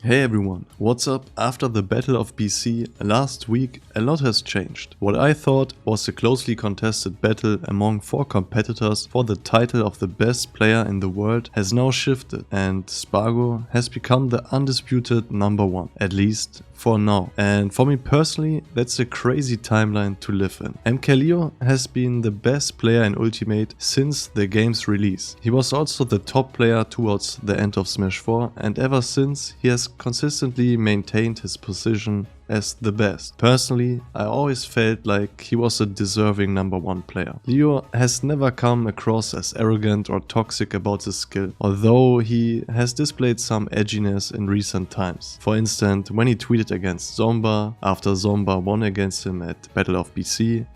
Hey everyone, what's up? After the Battle of BC last week, a lot has changed. What I thought was a closely contested battle among 4 competitors for the title of the best player in the world has now shifted, and Spargo has become the undisputed number 1, at least for now. And for me personally, that's a crazy timeline to live in. MKLeo has been the best player in Ultimate since the game's release. He was also the top player towards the end of Smash 4, and ever since he has consistently maintained his position as the best. Personally, I always felt like he was a deserving number 1 player. Leo has never come across as arrogant or toxic about his skill, although he has displayed some edginess in recent times. For instance, when he tweeted against Zomba, after Zomba won against him at Battle of BC,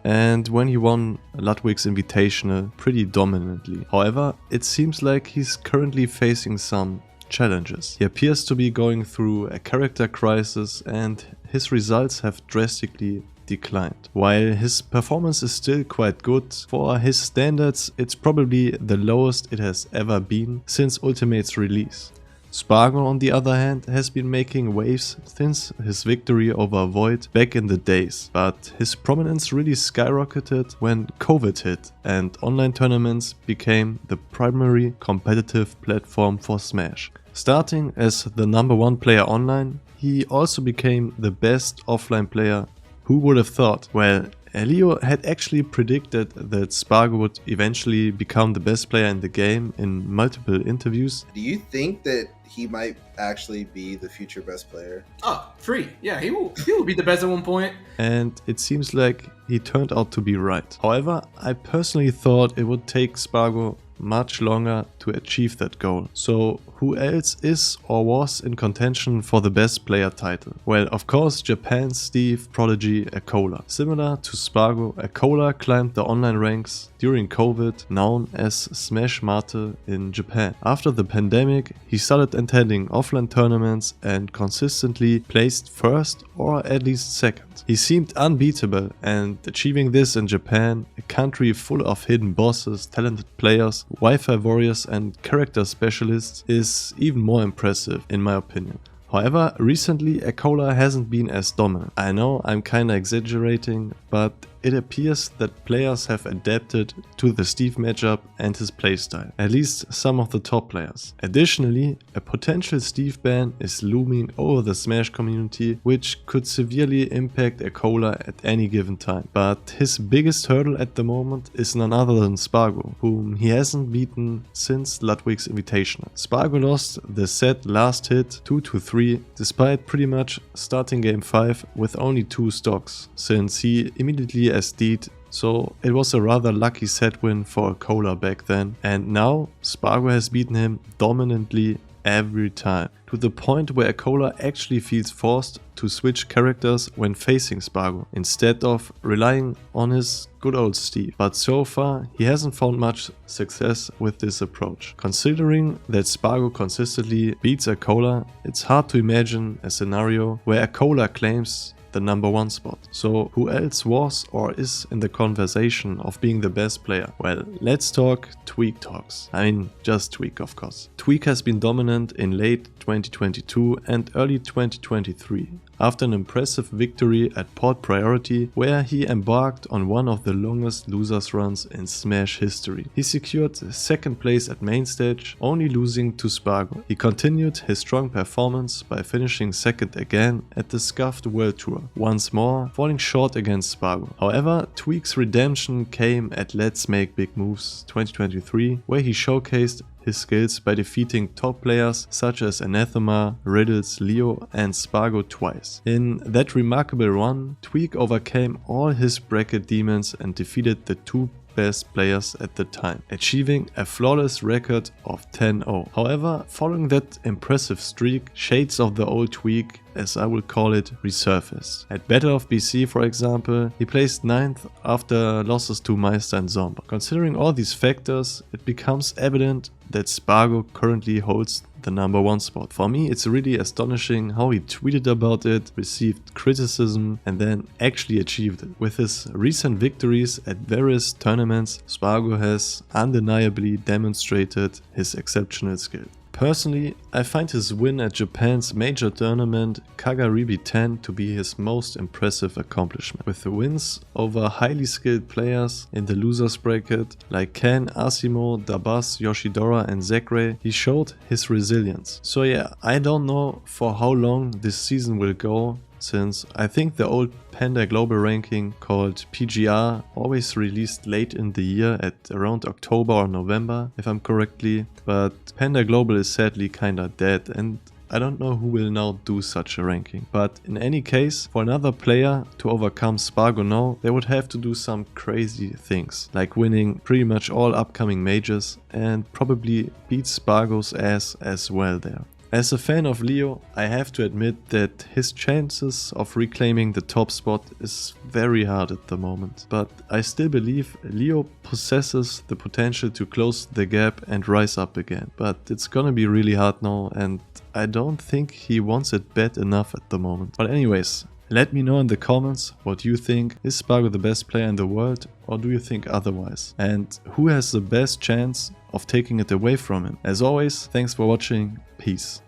and when he won Ludwig's Invitational pretty dominantly. However, it seems like he's currently facing some challenges. He appears to be going through a character crisis and his results have drastically declined. While his performance is still quite good, for his standards it's probably the lowest it has ever been since Ultimate's release. Spargo, on the other hand, has been making waves since his victory over Void back in the days, but his prominence really skyrocketed when COVID hit and online tournaments became the primary competitive platform for Smash. Starting as the number 1 player online, he also became the best offline player. Who would have thought? Well, Leo had actually predicted that Spargo would eventually become the best player in the game in multiple interviews. Do you think that he might actually be the future best player? Oh, free. Yeah, he will be the best at one point. And it seems like he turned out to be right. However, I personally thought it would take Spargo much longer to achieve that goal. So who else is or was in contention for the best player title? Well, of course, Japan's Steve Prodigy Akola. Similar to Spargo, Akola climbed the online ranks during COVID, known as Smash Mate in Japan. After the pandemic, he started attending offline tournaments and consistently placed first or at least second. He seemed unbeatable, and achieving this in Japan, a country full of hidden bosses, talented players, Wi-Fi warriors and character specialists, is even more impressive in my opinion. However, recently Akola hasn't been as dominant. I know I'm kinda exaggerating, but it appears that players have adapted to the Steve matchup and his playstyle, at least some of the top players. Additionally, a potential Steve ban is looming over the Smash community, which could severely impact Akola at any given time. But his biggest hurdle at the moment is none other than Spargo, whom he hasn't beaten since Ludwig's Invitational. Spargo lost the set last hit 2-3 despite pretty much starting game 5 with only 2 stocks, since he immediately SD'd, so it was a rather lucky set win for Akola back then, and now Spargo has beaten him dominantly every time, to the point where Akola actually feels forced to switch characters when facing Spargo, instead of relying on his good old Steve. But so far, he hasn't found much success with this approach. Considering that Spargo consistently beats Akola, it's hard to imagine a scenario where Akola claims the number 1 spot. So who else was or is in the conversation of being the best player? Well, let's talk Tweak talks. I mean, just Tweak, of course. Tweak has been dominant in late 2022 and early 2023. After an impressive victory at Port Priority, where he embarked on one of the longest losers runs in Smash history. He secured 2nd place at main stage, only losing to Spargo. He continued his strong performance by finishing 2nd again at the scuffed World Tour, once more falling short against Spargo. However, Tweak's redemption came at Let's Make Big Moves 2023, where he showcased his skills by defeating top players such as Anathema, Riddles, Leo and Spargo twice. In that remarkable run, Tweak overcame all his bracket demons and defeated the 2 best players at the time, achieving a flawless record of 10-0. However, following that impressive streak, shades of the old Tweak, as I will call it, resurfaced. At Battle of BC, for example, he placed 9th after losses to Meister and Zomba. Considering all these factors, it becomes evident that Spargo currently holds the number 1 spot. For me, it's really astonishing how he tweeted about it, received criticism, and then actually achieved it. With his recent victories at various tournaments, Spargo has undeniably demonstrated his exceptional skill. Personally, I find his win at Japan's major tournament Kagaribi 10 to be his most impressive accomplishment. With the wins over highly skilled players in the losers bracket like Ken, Asimo, Dabas, Yoshidora and Zekray, he showed his resilience. So yeah, I don't know for how long this season will go, since I think the old Panda Global ranking called PGR always released late in the year at around October or November, if I'm correctly, but Panda Global is sadly kinda dead and I don't know who will now do such a ranking. But in any case, for another player to overcome Spargo now, they would have to do some crazy things, like winning pretty much all upcoming majors and probably beat Spargo's ass as well there. As a fan of Leo, I have to admit that his chances of reclaiming the top spot is very hard at the moment. But I still believe Leo possesses the potential to close the gap and rise up again. But it's gonna be really hard now and I don't think he wants it bad enough at the moment. But anyways, let me know in the comments what you think. Is Spargo the best player in the world or do you think otherwise? And who has the best chance of taking it away from him? As always, thanks for watching. Peace.